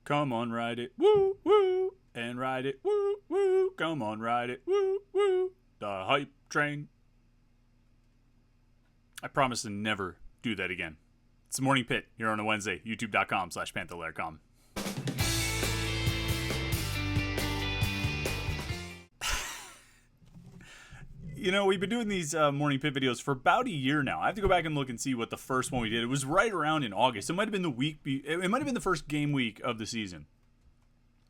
Come on, ride it, woo, woo, and ride it, woo, woo. Come on, ride it, woo, woo. The hype train. I promise to never do that again. It's the Morning Pitt here on a Wednesday, youtube.com/Panther-Lair.com. You know, we've been doing these Morning Pitt videos for about a year now. I have to go back and look and see what the first one we did. It was right around in August. It might have been it might have been the first game week of the season.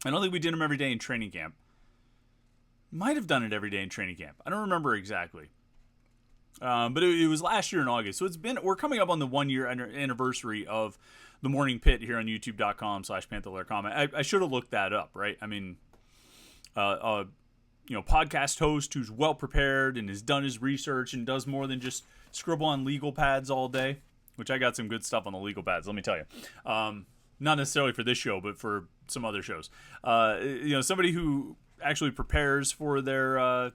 I don't think we did them every day in training camp. Might have done it every day in training camp. I don't remember exactly. But it was last year in August. So we're coming up on the 1 year anniversary of the Morning Pitt here on youtube.com/Panther-Lair.com. I should have looked that up, right? I mean, podcast host who's well prepared and has done his research and does more than just scribble on legal pads all day, which I got some good stuff on the legal pads, let me tell you. Not necessarily for this show, but for some other shows. Somebody who actually prepares for their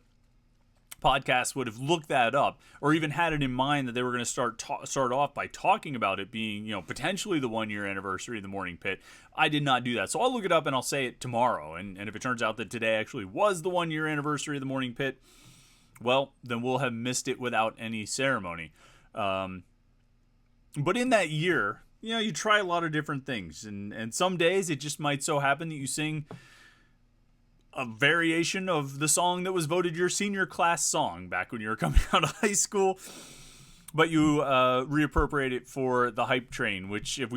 podcast would have looked that up, or even had it in mind that they were going to start off by talking about it being, potentially the 1 year anniversary of the Morning Pitt. I did not do that, so I'll look it up and I'll say it tomorrow. And if it turns out that today actually was the 1 year anniversary of the Morning Pitt, well, then we'll have missed it without any ceremony. But in that year, you try a lot of different things, and some days it just might so happen that you sing a variation of the song that was voted your senior class song back when you were coming out of high school, but you reappropriate it for the hype train, which if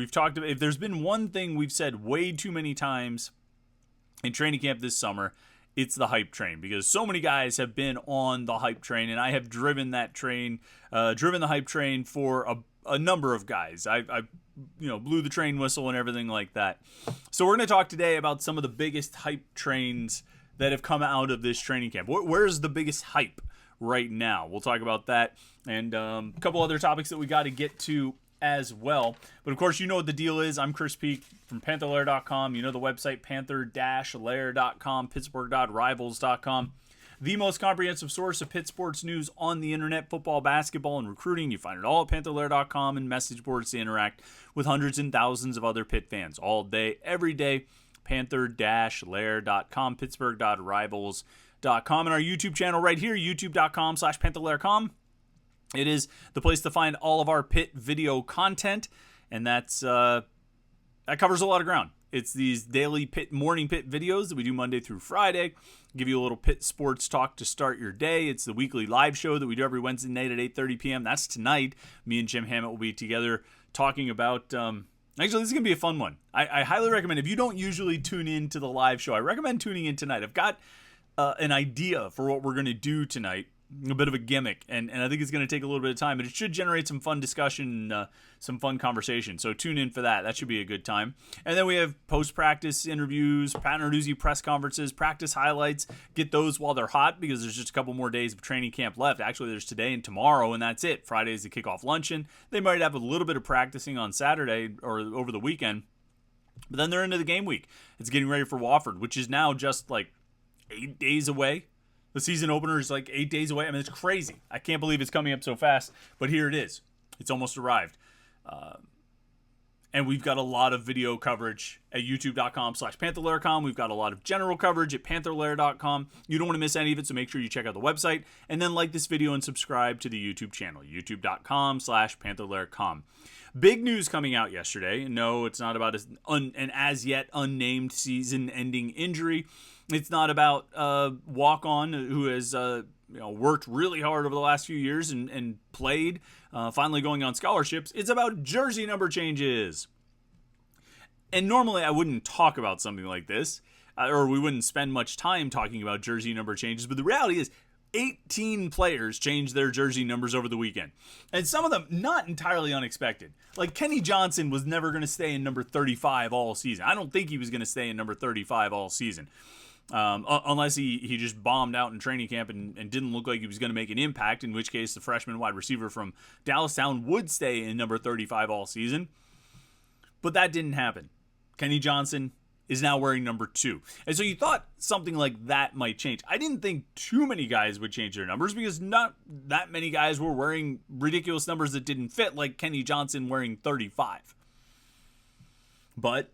there's been one thing we've said way too many times in training camp this summer, it's the hype train, because so many guys have been on the hype train, and I have driven that train, driven the hype train for a number of guys. I blew the train whistle and everything like that. So we're going to talk today about some of the biggest hype trains that have come out of this training camp. Where's the biggest hype right now? We'll talk about that and a couple other topics that we got to get to as well. But of course, you know what the deal is. I'm Chris Peak from Panther-Lair.com. You know the website Panther-Lair.com, Pittsburgh.rivals.com. The most comprehensive source of Pitt sports news on the internet, football, basketball, and recruiting. You find it all at Panther-Lair.com and message boards to interact with hundreds and thousands of other Pitt fans all day, every day. Panther-Lair.com, Pittsburgh.rivals.com, and our YouTube channel right here, youtube.com/Panther-Lair.com. It is the place to find all of our Pitt video content, and that covers a lot of ground. It's these daily Morning Pitt videos that we do Monday through Friday. Give you a little Pitt sports talk to start your day. It's the weekly live show that we do every Wednesday night at 8:30 p.m. That's tonight. Me and Jim Hammett will be together talking about... actually, this is going to be a fun one. I highly recommend, if you don't usually tune in to the live show, I recommend tuning in tonight. I've got an idea for what we're going to do tonight. A bit of a gimmick, and I think it's going to take a little bit of time, but it should generate some fun discussion, some fun conversation. So tune in for that. That should be a good time. And then we have post-practice interviews, Pat Narduzzi press conferences, practice highlights. Get those while they're hot, because there's just a couple more days of training camp left. Actually, there's today and tomorrow, and that's it. Friday is the kickoff luncheon. They might have a little bit of practicing on Saturday or over the weekend, but then they're into the game week. It's getting ready for Wofford, which is now just like 8 days away. The season opener is like 8 days away. I mean, it's crazy. I can't believe it's coming up so fast, but here it is. It's almost arrived. And we've got a lot of video coverage at youtube.com/Panther-Lair.com. We've got a lot of general coverage at Panther-Lair.com. You don't want to miss any of it, so make sure you check out the website. And then like this video and subscribe to the YouTube channel, youtube.com/Panther-Lair.com. Big news coming out yesterday. No, it's not about an as yet unnamed season-ending injury. It's not about walk-on who has worked really hard over the last few years and played, finally going on scholarships. It's about jersey number changes. And normally I wouldn't talk about something like this, or we wouldn't spend much time talking about jersey number changes, but the reality is 18 players changed their jersey numbers over the weekend. And some of them not entirely unexpected. Like Kenny Johnson was never going to stay in number 35 all season. I don't think he was going to stay in number 35 all season. Unless he just bombed out in training camp and didn't look like he was going to make an impact, in which case the freshman wide receiver from Dallastown would stay in number 35 all season. But that didn't happen. Kenny Johnson is now wearing number 2. And so you thought something like that might change. I didn't think too many guys would change their numbers, because not that many guys were wearing ridiculous numbers that didn't fit, like Kenny Johnson wearing 35. But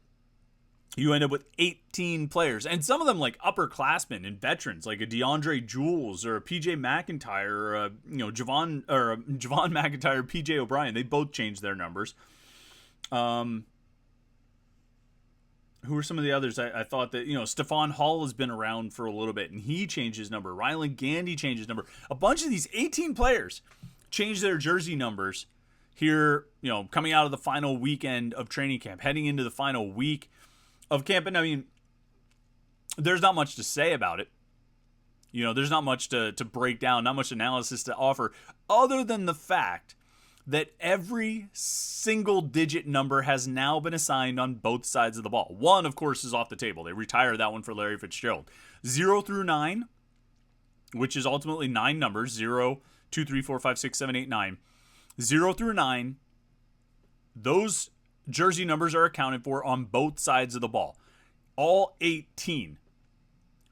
you end up with 18 players, and some of them like upperclassmen and veterans, like a DeAndre Jules or a PJ McIntyre or a Javon McIntyre, PJ O'Brien. They both changed their numbers. Who are some of the others? I thought that, Stephon Hall has been around for a little bit, and he changed his number. Rylan Gandy changed his number. A bunch of these 18 players changed their jersey numbers here, coming out of the final weekend of training camp, heading into the final week of camp. And I mean, there's not much to say about it. There's not much to break down, not much analysis to offer, other than the fact that every single digit number has now been assigned on both sides of the ball. One, of course, is off the table. They retired that one for Larry Fitzgerald. 0 through 9, which is ultimately 9 numbers, 0, 2, 3, 4, 5, 6, 7, 8, 9. 0 through 9, those jersey numbers are accounted for on both sides of the ball. All 18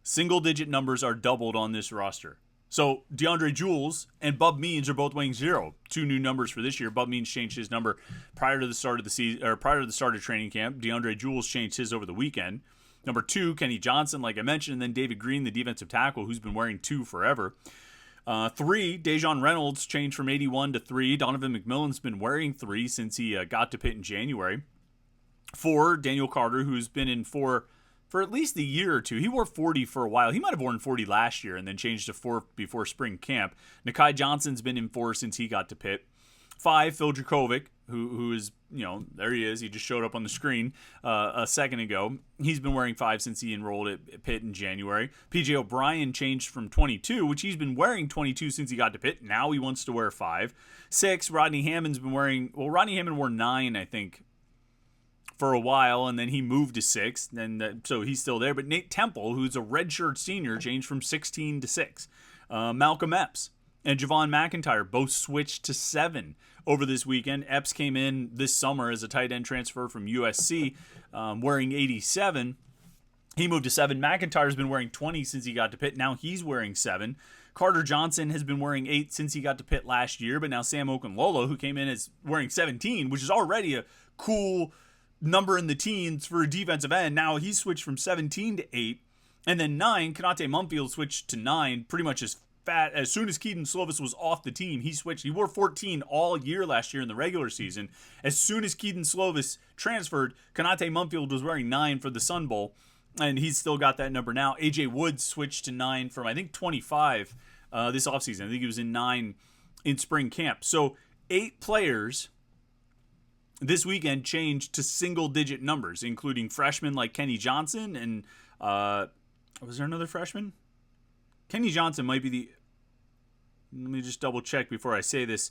single-digit numbers are doubled on this roster. So DeAndre Jules and Bub Means are both weighing 0. 2 new numbers for this year. Bub Means changed his number prior to the start of the season, or prior to the start of training camp. DeAndre Jules changed his over the weekend. Number 2, Kenny Johnson, like I mentioned, and then David Green, the defensive tackle, who's been wearing 2 forever. 3, Dejon Reynolds changed from 81 to 3. Donovan McMillan's been wearing 3 since he got to Pitt in January. 4, Daniel Carter, who's been in 4 for at least a year or 2. He wore 40 for a while. He might have worn 40 last year and then changed to 4 before spring camp. Nakai Johnson's been in 4 since he got to Pitt. 5, Phil Dracovic, who is, there he is. He just showed up on the screen a second ago. He's been wearing 5 since he enrolled at Pitt in January. PJ O'Brien changed from 22, which he's been wearing 22 since he got to Pitt. Now he wants to wear 5. 6, Rodney Hammond's been wearing, Rodney Hammond wore 9, I think, for a while, and then he moved to 6, and so he's still there. But Nate Temple, who's a redshirt senior, changed from 16 to 6. Malcolm Epps and Javon McIntyre both switched to 7 over this weekend. Epps came in this summer as a tight end transfer from USC, wearing 87. He moved to 7. McIntyre's been wearing 20 since he got to Pitt. Now he's wearing 7. Carter Johnson has been wearing 8 since he got to Pitt last year, but now Sam Okunlolo, who came in as wearing 17, which is already a cool number in the teens for a defensive end. Now he's switched from 17 to 8. And then 9, Kanate Mumfield switched to 9 pretty much as soon as Keaton Slovis was off the team. He switched. He wore 14 all year last year in the regular season. As soon as Keaton Slovis transferred, Kanate Mumfield was wearing 9 for the Sun Bowl, and he's still got that number now. AJ Woods switched to 9 from, I think, 25 this offseason. I think he was in 9 in spring camp. So 8 players this weekend changed to single-digit numbers, including freshmen like Kenny Johnson and was there another freshman? Kenny Johnson might be the... Let me just double-check before I say this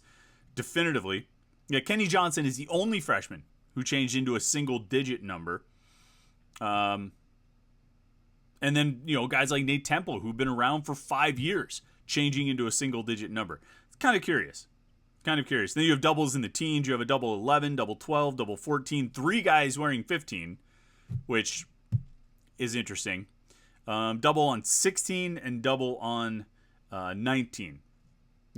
definitively. Yeah, Kenny Johnson is the only freshman who changed into a single-digit number. And then, guys like Nate Temple, who've been around for 5 years, changing into a single-digit number. It's kind of curious. Then you have doubles in the teens. You have a double 11, double 12, double 14. 3 guys wearing 15, which is interesting. Double on 16 and double on 19.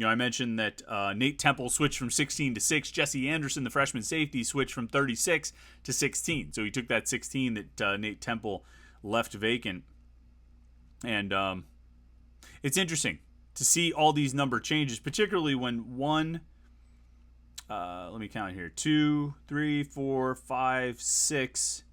I mentioned that Nate Temple switched from 16 to 6. Jesse Anderson, the freshman safety, switched from 36 to 16. So he took that 16 that Nate Temple left vacant. And it's interesting to see all these number changes, particularly when one... let me count here. 2, 3, 4, 5, 6.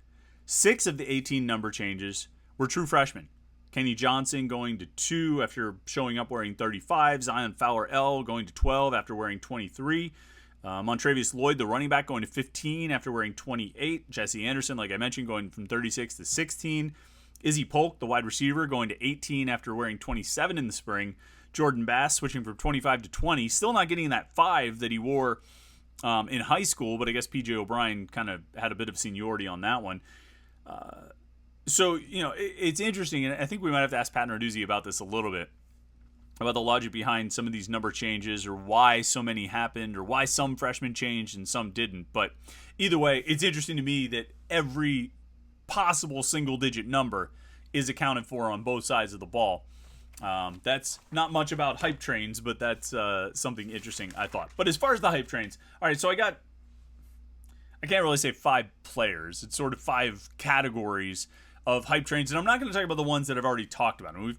6 of the 18 number changes were true freshmen. Kenny Johnson going to 2 after showing up wearing 35. Zion Fowler-El going to 12 after wearing 23. Montravius Lloyd, the running back, going to 15 after wearing 28. Jesse Anderson, like I mentioned, going from 36 to 16. Izzy Polk, the wide receiver, going to 18 after wearing 27 in the spring. Jordan Bass switching from 25 to 20. Still not getting that 5 that he wore in high school, but I guess PJ O'Brien kind of had a bit of seniority on that one. So, it's interesting, and I think we might have to ask Pat Narduzzi about this a little bit, about the logic behind some of these number changes, or why so many happened, or why some freshmen changed and some didn't. But either way, it's interesting to me that every possible single-digit number is accounted for on both sides of the ball. That's not much about hype trains, but that's something interesting, I thought. But as far as the hype trains, all right, so I got I can't really say 5 players. It's sort of 5 categories of hype trains, and I'm not going to talk about the ones that I've already talked about. And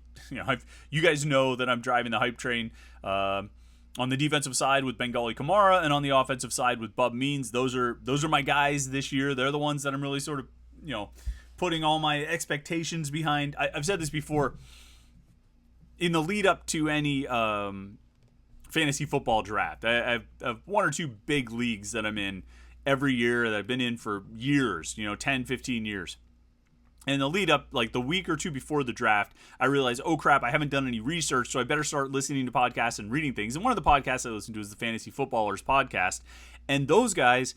you guys know that I'm driving the hype train on the defensive side with Bengali Kamara, and on the offensive side with Bub Means. Those are my guys this year. They're the ones that I'm really sort of putting all my expectations behind. I've said this before. In the lead up to any fantasy football draft, I have 1 or 2 big leagues that I'm in every year that I've been in for years, 10, 15 years. And the lead up, like the week or 2 before the draft, I realized, oh crap, I haven't done any research, so I better start listening to podcasts and reading things. And one of the podcasts I listen to is the Fantasy Footballers podcast. And those guys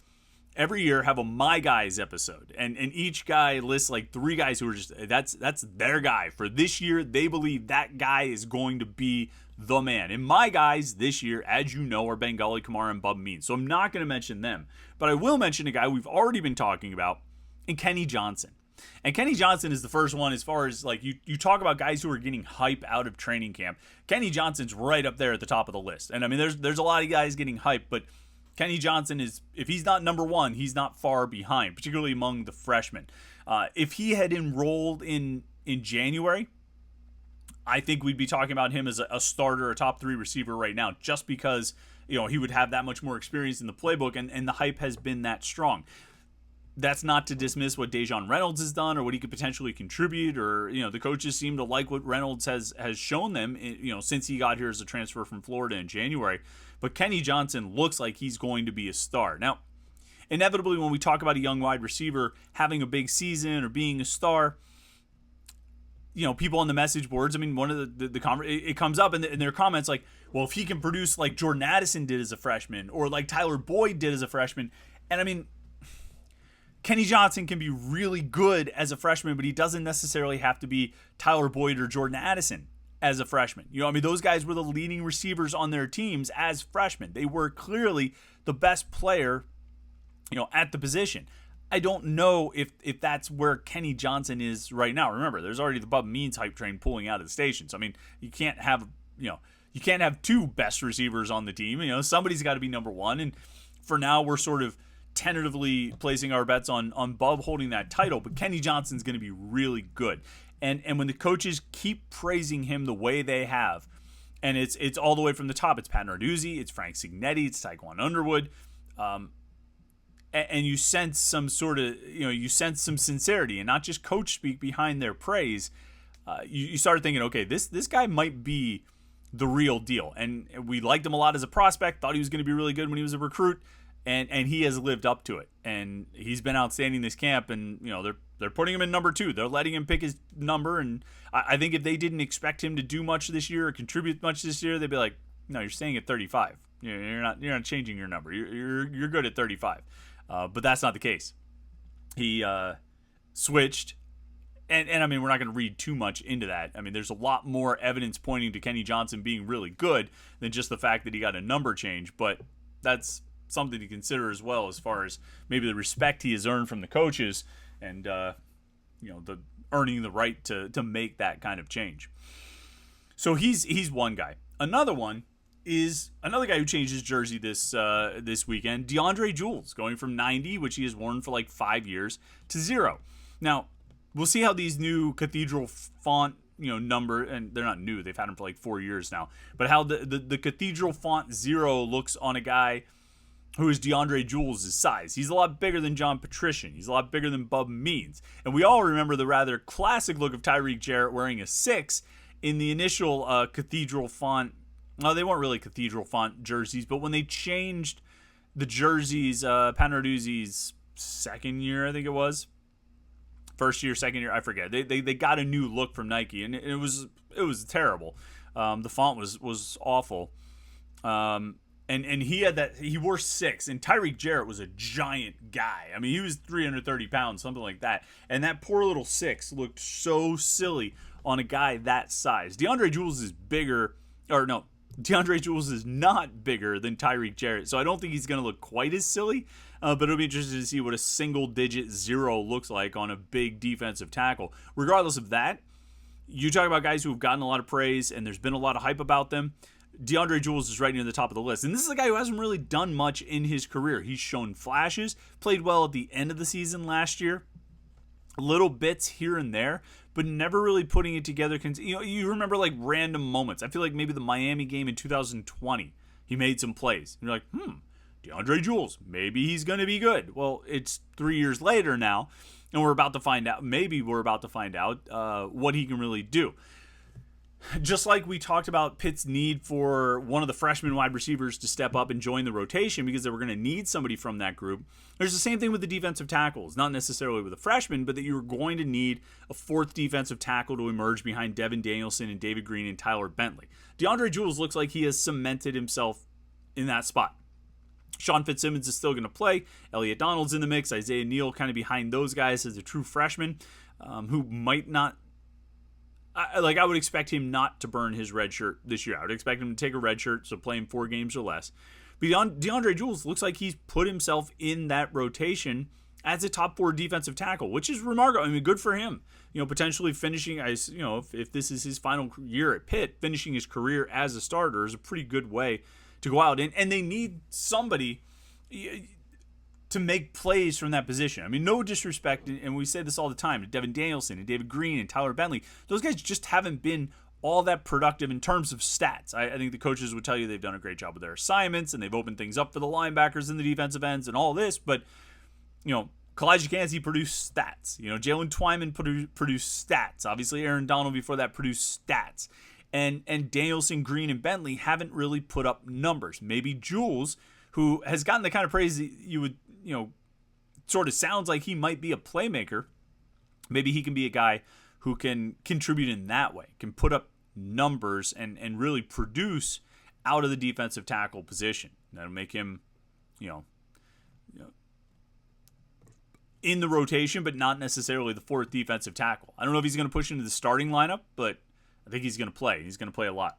every year have a My Guys episode. And each guy lists like 3 guys who are just, that's their guy. For this year, they believe that guy is going to be the man. And my guys this year, as you know, are Bengali Kamara and Bub Means. So I'm not going to mention them. But I will mention a guy we've already been talking about, and Kenny Johnson. And Kenny Johnson is the first one as far as, like, you talk about guys who are getting hype out of training camp. Kenny Johnson's right up there at the top of the list. And, I mean, there's a lot of guys getting hype, but Kenny Johnson is, if he's not number 1, he's not far behind, particularly among the freshmen. If he had enrolled in January, I think we'd be talking about him as a starter, a top 3 receiver right now, just because, he would have that much more experience in the playbook, and the hype has been that strong. That's not to dismiss what Dejon Reynolds has done or what he could potentially contribute, or, the coaches seem to like what Reynolds has shown them, since he got here as a transfer from Florida in January. But Kenny Johnson looks like he's going to be a star. Now, inevitably, when we talk about a young wide receiver having a big season or being a star, people on the message boards, I mean, one of it comes up in their comments like, well, if he can produce like Jordan Addison did as a freshman, or like Tyler Boyd did as a freshman, and I mean, Kenny Johnson can be really good as a freshman, but he doesn't necessarily have to be Tyler Boyd or Jordan Addison as a freshman. Those guys were the leading receivers on their teams as freshmen. They were clearly the best player, at the position. I don't know if that's where Kenny Johnson is right now. Remember, there's already the Bub Means hype train pulling out of the station. So, I mean, you can't have 2 best receivers on the team. Somebody's got to be number 1. And for now, we're sort of tentatively placing our bets on Bub holding that title, but Kenny Johnson's going to be really good. And when the coaches keep praising him the way they have, and it's all the way from the top, it's Pat Narduzzi, it's Frank Signetti, it's Taekwon Underwood, and you sense some sort of, you sense some sincerity and not just coach speak behind their praise. You start thinking, okay, this guy might be the real deal. And we liked him a lot as a prospect, thought he was going to be really good when he was a recruit. And he has lived up to it, and he's been outstanding this camp. And they're putting him in number 2. They're letting him pick his number. And I think if they didn't expect him to do much this year or contribute much this year, they'd be like, no, you're staying at 35. You're not changing your number. You're good at 35. But that's not the case. He switched, and I mean, we're not going to read too much into that. I mean, there's a lot more evidence pointing to Kenny Johnson being really good than just the fact that he got a number change. But that's something to consider as well, as far as maybe the respect he has earned from the coaches, and the earning the right to make that kind of change. So he's one guy. Another one is another guy who changed his jersey this weekend, DeAndre Jules, going from 90, which he has worn for like 5 years, to 0. Now, we'll see how these new cathedral font number, and they're not new, they've had them for like 4 years now, but how the cathedral font 0 looks on a guy who is DeAndre Jules' size. He's a lot bigger than John Patrician. He's a lot bigger than Bub Means. And we all remember the rather classic look of Tyreek Jarrett wearing a 6 in the initial cathedral font. No, they weren't really cathedral font jerseys, but when they changed the jerseys, Pat Narduzzi's second year, I think it was. First year, second year, I forget. They got a new look from Nike, and it was terrible. The font was awful. And he had that, he wore 6, and Tyreek Jarrett was a giant guy. I mean, he was 330 pounds, something like that. And that poor little 6 looked so silly on a guy that size. DeAndre Jules is bigger, or no, DeAndre Jules is not bigger than Tyreek Jarrett. So I don't think he's going to look quite as silly, but it'll be interesting to see what a single-digit 0 looks like on a big defensive tackle. Regardless of that, you talk about guys who have gotten a lot of praise, and there's been a lot of hype about them. DeAndre Jules is right near the top of the list. And this is a guy who hasn't really done much in his career. He's shown flashes, played well at the end of the season last year, little bits here and there, but never really putting it together. You remember like random moments. I feel like maybe the Miami game in 2020, he made some plays. And you're like, DeAndre Jules, maybe he's going to be good. Well, it's 3 years later now, and we're about to find out. Maybe we're about to find out what he can really do. Just like we talked about Pitt's need for one of the freshman wide receivers to step up and join the rotation because they were going to need somebody from that group. There's the same thing with the defensive tackles, not necessarily with a freshman, but that you're going to need a fourth defensive tackle to emerge behind Devin Danielson and David Green and Tyler Bentley. DeAndre Jules looks like he has cemented himself in that spot. Sean Fitzsimmons is still going to play. Elliot Donald's in the mix. Isaiah Neal kind of behind those guys as a true freshman who might not. I would expect him not to burn his red shirt this year. I would expect him to take a red shirt, so play him 4 games or less. But DeAndre Jules looks like he's put himself in that rotation as a top 4 defensive tackle, which is remarkable. I mean, good for him. Potentially finishing, if this is his final year at Pitt, finishing his career as a starter is a pretty good way to go out. And they need somebody to make plays from that position. I mean, no disrespect, and we say this all the time, to Devin Danielson and David Green and Tyler Bentley. Those guys just haven't been all that productive in terms of stats. I think the coaches would tell you they've done a great job with their assignments, and they've opened things up for the linebackers and the defensive ends and all this, but, Kalijah Kancey produced stats. Jalen Twyman produced stats. Obviously, Aaron Donald before that produced stats. And Danielson, Green, and Bentley haven't really put up numbers. Maybe Jules, who has gotten the kind of praise that you would, sort of sounds like he might be a playmaker. Maybe he can be a guy who can contribute in that way, can put up numbers and really produce out of the defensive tackle position. That'll make him, in the rotation, but not necessarily the 4th defensive tackle. I don't know if he's going to push into the starting lineup, but I think he's going to play. He's going to play a lot.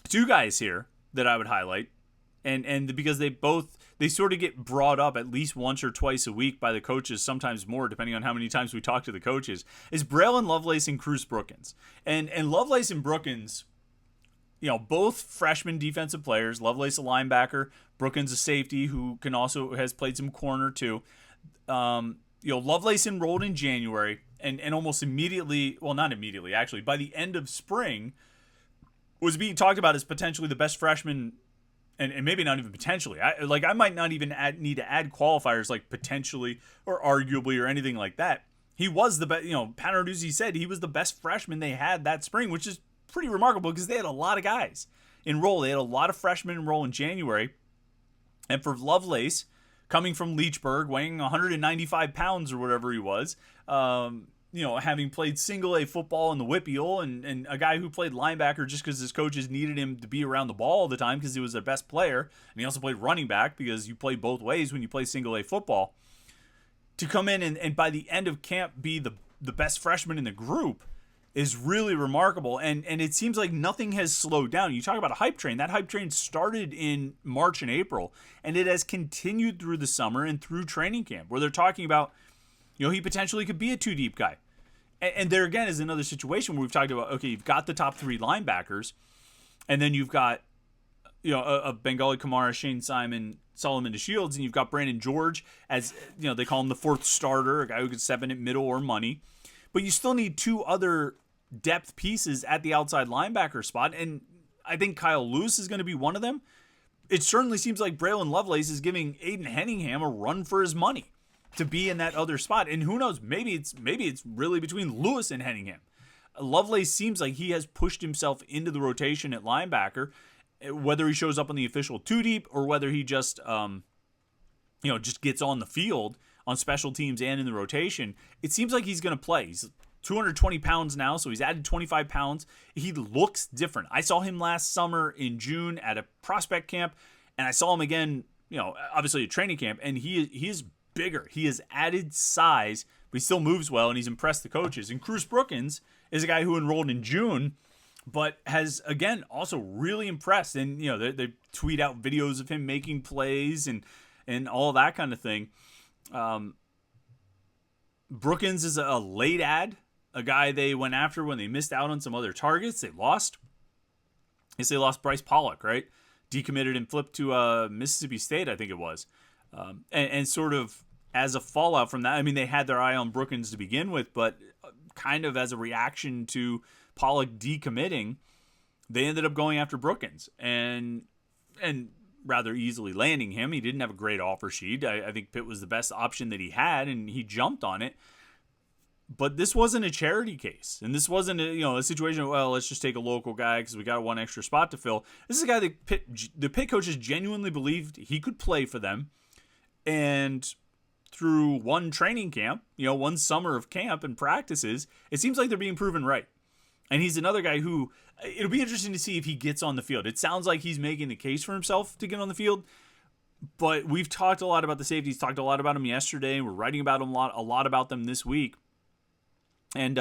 2 guys here that I would highlight, and because they sort of get brought up at least once or twice a week by the coaches, sometimes more, depending on how many times we talk to the coaches, is Braylon Lovelace and Cruz Brookins. And Lovelace and Brookins, both freshman defensive players. Lovelace a linebacker, Brookins a safety who has played some corner too. Lovelace enrolled in January and almost immediately, well, not immediately actually, by the end of spring, was being talked about as potentially the best freshman. And maybe not even potentially. I might not even need to add qualifiers like potentially or arguably or anything like that. He was the best. Pat Narduzzi said he was the best freshman they had that spring, which is pretty remarkable because they had a lot of guys enroll. They had a lot of freshmen enroll in January. And for Lovelace, coming from Leechburg, weighing 195 pounds or whatever he was, having played single A football in the Whippeal and a guy who played linebacker just because his coaches needed him to be around the ball all the time because he was their best player. And he also played running back because you play both ways when you play single A football. To come in and by the end of camp be the best freshman in the group is really remarkable. And it seems like nothing has slowed down. You talk about a hype train. That hype train started in March and April, and it has continued through the summer and through training camp where they're talking about, he potentially could be a 2-deep guy. And there again is another situation where we've talked about, okay, you've got the top 3 linebackers, and then you've got, a Bengali Kamara, Shane Simon, Solomon DeShields, and you've got Brandon George as, they call him the 4th starter, a guy who could step in at middle or money. But you still need 2 other depth pieces at the outside linebacker spot, and I think Kyle Lewis is going to be one of them. It certainly seems like Braylon Lovelace is giving Aiden Henningham a run for his money to be in that other spot. And who knows, maybe it's really between Lewis and Henningham. Lovelace seems like he has pushed himself into the rotation at linebacker, whether he shows up on the official 2-deep or whether he just just gets on the field on special teams and in the rotation. It seems like he's going to play. He's 220 pounds now, so he's added 25 pounds. He looks different. I saw him last summer in June at a prospect camp, and I saw him again, obviously at training camp, and he is bigger. He has added size, but he still moves well, and he's impressed the coaches. And Cruz Brookins is a guy who enrolled in June, but has, again, also really impressed. And, they tweet out videos of him making plays and all that kind of thing. Brookins is a late add a guy they went after when they missed out on some other targets. They lost. They lost Bryce Pollock, right? Decommitted and flipped to Mississippi State, I think it was. And sort of as a fallout from that, I mean, they had their eye on Brookins to begin with, but kind of as a reaction to Pollock decommitting, they ended up going after Brookins and rather easily landing him. He didn't have a great offer sheet. I think Pitt was the best option that he had, and he jumped on it. But this wasn't a charity case, and this wasn't a situation of, well, let's just take a local guy because we got one extra spot to fill. This is a guy that the Pitt coaches genuinely believed he could play for them, and through one training camp, one summer of camp and practices, it seems like they're being proven right. And he's another guy who it'll be interesting to see if he gets on the field. It sounds like he's making the case for himself to get on the field. But we've talked a lot about the safeties, talked a lot about them yesterday, and we're writing about them a lot about them this week. And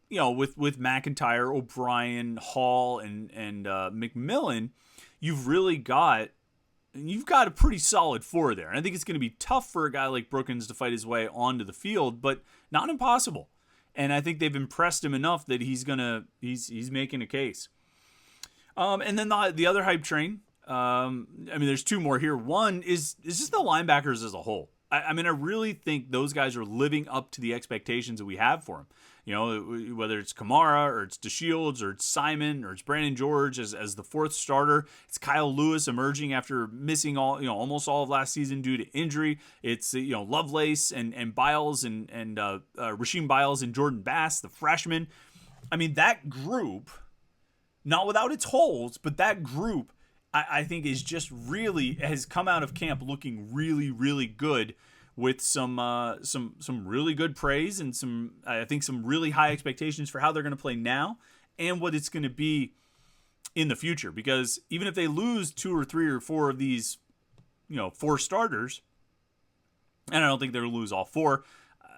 with McIntyre, O'Brien, Hall, and McMillan, you've got a pretty solid four there. And I think it's going to be tough for a guy like Brookins to fight his way onto the field, but not impossible. And I think they've impressed him enough that he's making a case. And then the other hype train. There's two more here. One is just the linebackers as a whole. I really think those guys are living up to the expectations that we have for them. Whether it's Kamara or it's DeShields or it's Simon or it's Brandon George as the fourth starter. It's Kyle Lewis emerging after missing almost all of last season due to injury. It's Lovelace and Biles and Rasheem Biles and Jordan Bass, the freshman. That group, not without its holes, but that group I think is just has come out of camp looking really, really good with some really good praise and some really high expectations for how they're going to play now and what it's going to be in the future. Because even if they lose 2 or 3 or 4 of these, 4 starters, and I don't think they're going to lose all 4,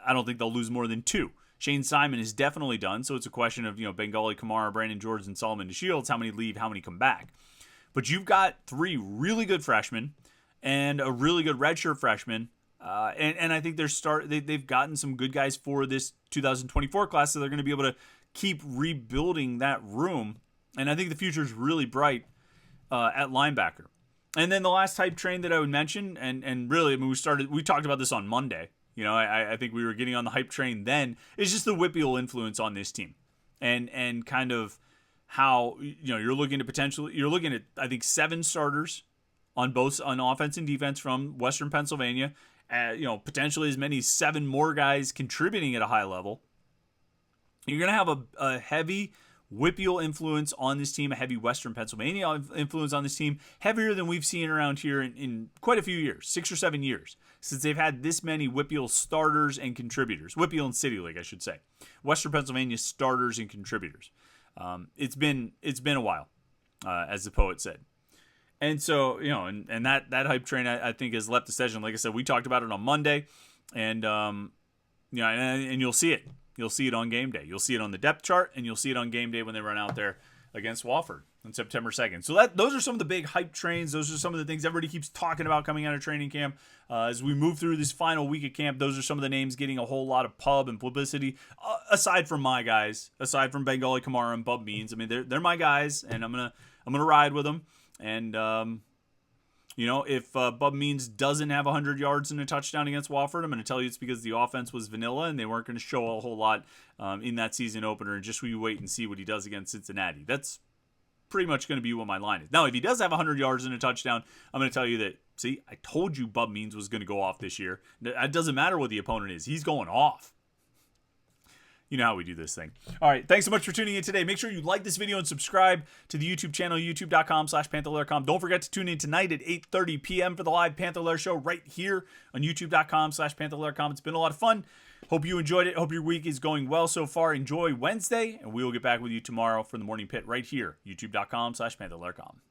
I don't think they'll lose more than 2. Shane Simon is definitely done, so it's a question of, Bengali, Kamara, Brandon George, and Solomon DeShields, how many leave, how many come back. But you've got 3 really good freshmen and a really good redshirt freshman. And I think they've gotten some good guys for this 2024 class, so they're going to be able to keep rebuilding that room. And I think the future is really bright at linebacker. And then the last type train that I would mention, and really, we talked about this on Monday. I think we were getting on the hype train then, is just the Whippeal influence on this team. And kind of how you're looking at I think 7 starters on offense and defense from Western Pennsylvania, potentially as many as 7 more guys contributing at a high level. You're going to have a heavy Whippeal influence on this team, a heavy Western Pennsylvania influence on this team, heavier than we've seen around here in quite a few years, 6 or 7 years, since they've had this many Whippeal starters and contributors. Whippeal and City League, I should say. Western Pennsylvania starters and contributors. It's been a while, as the poet said. And so, and that hype train, I think, has left the session. Like I said, we talked about it on Monday, and and you'll see it. You'll see it on game day. You'll see it on the depth chart, and you'll see it on game day when they run out there against Wofford on September 2nd. So those are some of the big hype trains. Those are some of the things everybody keeps talking about coming out of training camp. As we move through this final week of camp, those are some of the names getting a whole lot of pub and publicity. Aside from my guys, aside from Bengali, Kamara, and Bub Means, they're my guys, and I'm gonna ride with them. And if Bub Means doesn't have 100 yards and a touchdown against Wofford, I'm going to tell you it's because the offense was vanilla and they weren't going to show a whole lot in that season opener. And just wait and see what he does against Cincinnati. That's pretty much going to be what my line is. Now, if he does have 100 yards and a touchdown, I'm going to tell you that, see, I told you Bub Means was going to go off this year. It doesn't matter what the opponent is. He's going off. You know how we do this thing. All right. Thanks so much for tuning in today. Make sure you like this video and subscribe to the YouTube channel, youtube.com/Panther-Lair.com. Don't forget to tune in tonight at 8:30 p.m. for the live Panther-Lair show right here on youtube.com/Panther-Lair.com. It's been a lot of fun. Hope you enjoyed it. Hope your week is going well so far. Enjoy Wednesday, and we will get back with you tomorrow for the Morning Pit right here, youtube.com/Panther-Lair.com.